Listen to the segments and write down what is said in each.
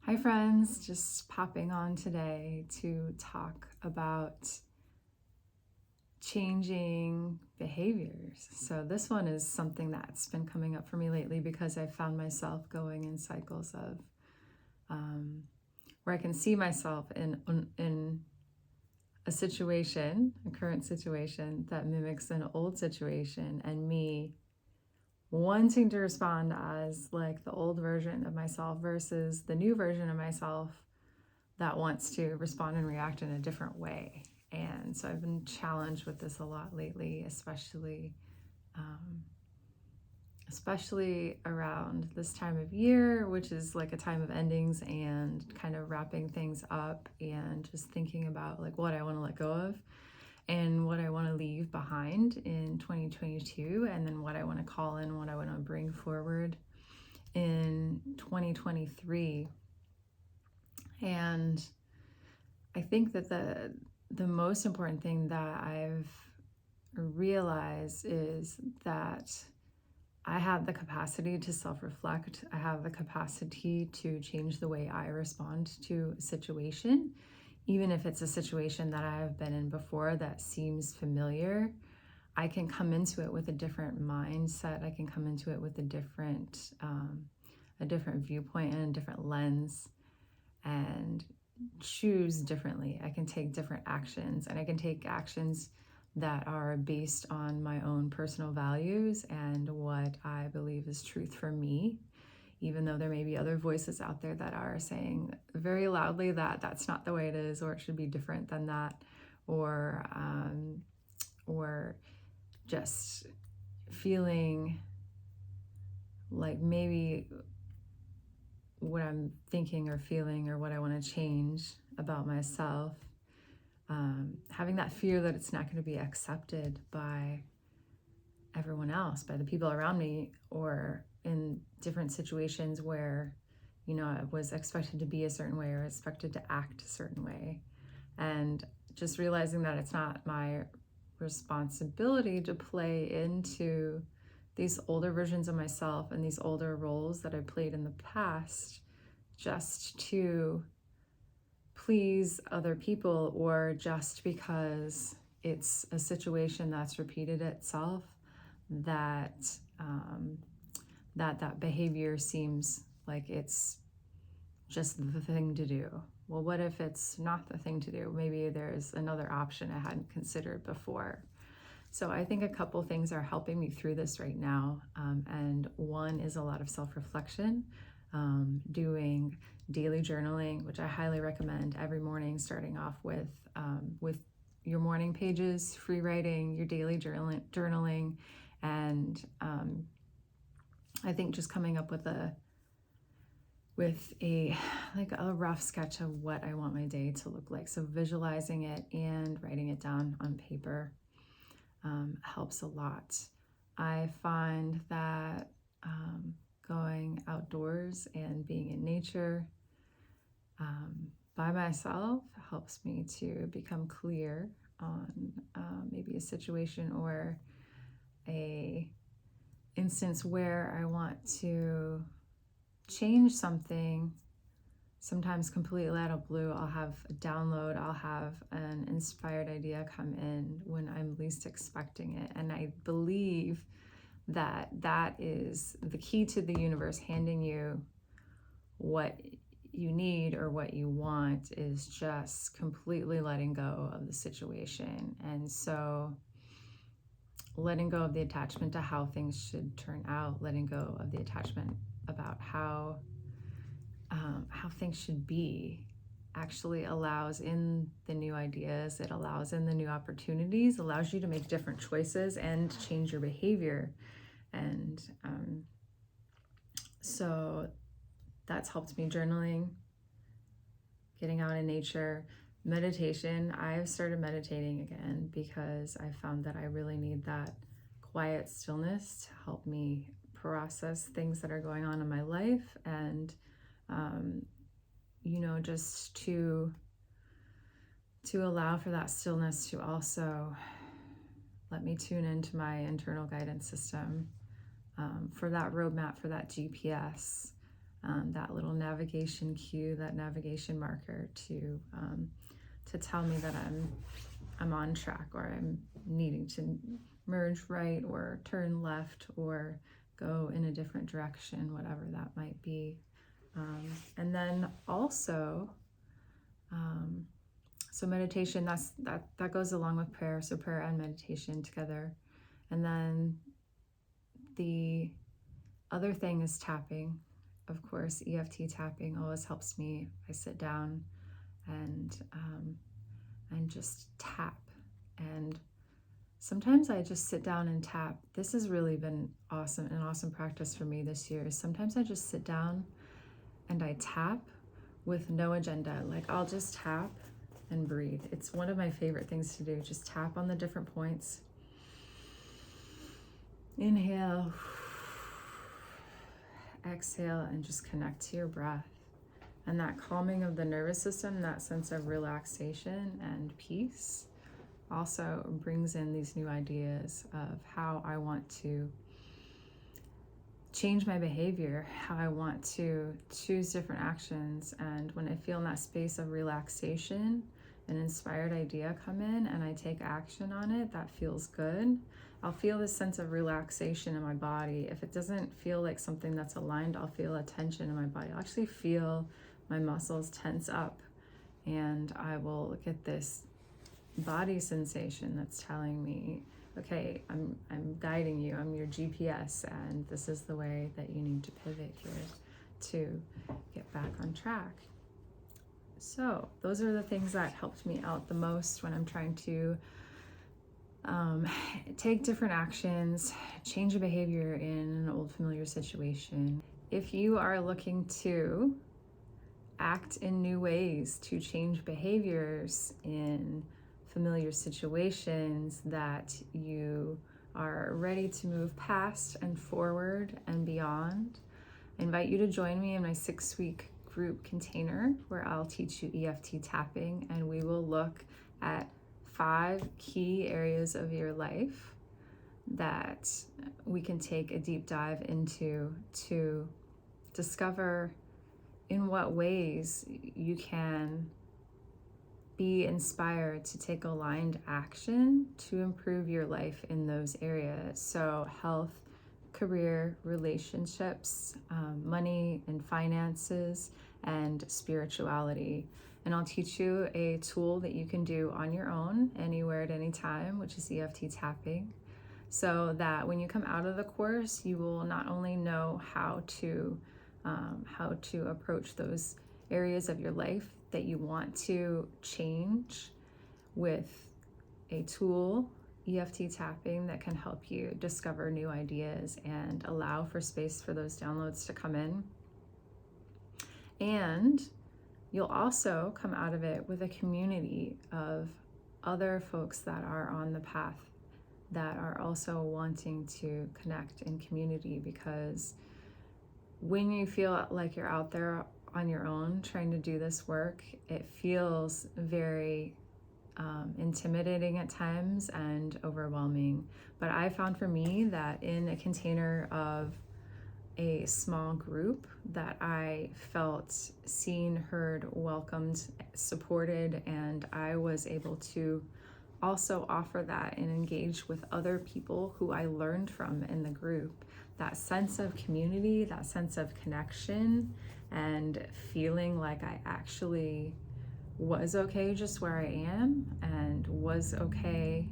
Hi, friends. Just popping on today to talk about changing behaviors. So, this one is something that's been coming up for me lately because I found myself going in cycles of where I can see myself in a situation, a current situation that mimics an old situation, and me wanting to respond as like the old version of myself versus the new version of myself that wants to respond and react in a different way. And so I've been challenged with this a lot lately, especially around this time of year, which is like a time of endings and kind of wrapping things up and just thinking about like what I want to let go of and what I want to leave behind in 2022, and then what I want to call in, what I want to bring forward in 2023. And I think that the most important thing that I've realized is that I have the capacity to self-reflect. I have the capacity to change the way I respond to a situation, even if it's a situation that I have been in before that seems familiar. I can come into it with a different mindset. I can come into it with a different viewpoint and a different lens, and choose differently. I can take different actions, and I can take actions that are based on my own personal values and what I believe is truth for me, even though there may be other voices out there that are saying very loudly that that's not the way it is, or it should be different than that, or just feeling like maybe what I'm thinking or feeling or what I want to change about myself, having that fear that it's not going to be accepted by everyone else, by the people around me, or in different situations where, I was expected to be a certain way or expected to act a certain way. And just realizing that it's not my responsibility to play into these older versions of myself and these older roles that I played in the past just to please other people, or just because it's a situation that's repeated itself, that that behavior seems like it's just the thing to do. Well, what if it's not the thing to do? Maybe there's another option I hadn't considered before. So I think a couple things are helping me through this right now. And one is a lot of self-reflection, doing daily journaling, which I highly recommend every morning, starting off with your morning pages, free writing, your daily journaling. And I think just coming up with a rough sketch of what I want my day to look like. So visualizing it and writing it down on paper helps a lot. I find that going outdoors and being in nature by myself helps me to become clear on maybe a situation or a instance where I want to change something. Sometimes completely out of blue, I'll have a download, I'll have an inspired idea come in when I'm least expecting it. And I believe that that is the key to the universe handing you what you need or what you want, is just completely letting go of the situation. And so letting go of the attachment to how things should turn out, letting go of the attachment about how things should be, actually allows in the new ideas, it allows in the new opportunities, allows you to make different choices and change your behavior. And so that's helped me. Journaling, getting out in nature, meditation. I've started meditating again because I found that I really need that quiet stillness to help me process things that are going on in my life, and just to allow for that stillness to also let me tune into my internal guidance system, for that roadmap, for that GPS, that little navigation cue, that navigation marker to tell me that I'm on track, or I'm needing to merge right or turn left or go in a different direction, whatever that might be. And then also, so meditation, that goes along with prayer. So prayer and meditation together. And then the other thing is tapping. Of course, EFT tapping always helps me. I sit down and just tap. And sometimes I just sit down and tap. This has really been an awesome practice for me this year. Sometimes I just sit down and I tap with no agenda. Like, I'll just tap and breathe. It's one of my favorite things to do. Just tap on the different points. Inhale, exhale, and just connect to your breath. And that calming of the nervous system, that sense of relaxation and peace, also brings in these new ideas of how I want to change my behavior, how I want to choose different actions. And when I feel in that space of relaxation, an inspired idea come in and I take action on it, that feels good. I'll feel this sense of relaxation in my body. If it doesn't feel like something that's aligned, I'll feel a tension in my body. I'll actually feel my muscles tense up, and I will get this body sensation that's telling me, okay, I'm guiding you, I'm your GPS, and this is the way that you need to pivot here to get back on track. So those are the things that helped me out the most when I'm trying to take different actions, change a behavior in an old familiar situation. If you are looking to act in new ways to change behaviors in familiar situations that you are ready to move past and forward and beyond, I invite you to join me in my 6-week group container where I'll teach you EFT tapping, and we will look at 5 key areas of your life that we can take a deep dive into to discover in what ways you can be inspired to take aligned action to improve your life in those areas. So health, career, relationships, money and finances, and spirituality. And I'll teach you a tool that you can do on your own, anywhere at any time, which is EFT tapping, so that when you come out of the course, you will not only know how to approach those areas of your life that you want to change with a tool, EFT tapping, that can help you discover new ideas and allow for space for those downloads to come in. And you'll also come out of it with a community of other folks that are on the path, that are also wanting to connect in community, because when you feel like you're out there on your own trying to do this work, it feels very intimidating at times and overwhelming. But I found for me that in a container of a small group, that I felt seen, heard, welcomed, supported, and I was able to also offer that and engage with other people who I learned from in the group. That sense of community, that sense of connection, and feeling like I actually was okay just where I am, and was okay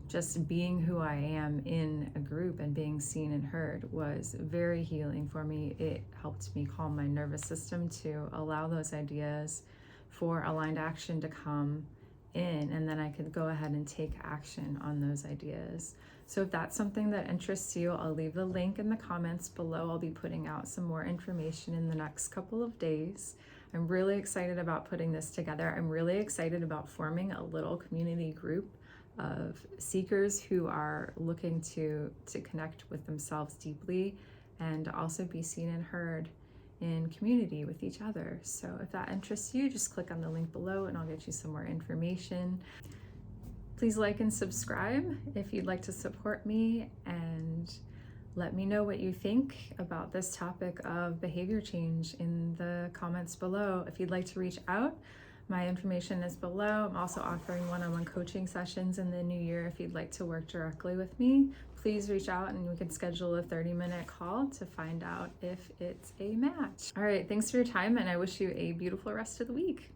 just being who I am in a group and being seen and heard, was very healing for me. It helped me calm my nervous system to allow those ideas for aligned action to come in, and then I could go ahead and take action on those ideas. So if that's something that interests you, I'll leave the link in the comments below. I'll be putting out some more information in the next couple of days. I'm really excited about putting this together. I'm really excited about forming a little community group of seekers who are looking to connect with themselves deeply and also be seen and heard in community with each other. So if that interests you, just click on the link below and I'll get you some more information. Please like and subscribe if you'd like to support me, and Let me know what you think about this topic of behavior change in the comments below. If you'd like to reach out, my information is below. I'm also offering one-on-one coaching sessions in the new year. If you'd like to work directly with me, please reach out and we can schedule a 30-minute call to find out if it's a match. All right, thanks for your time, and I wish you a beautiful rest of the week.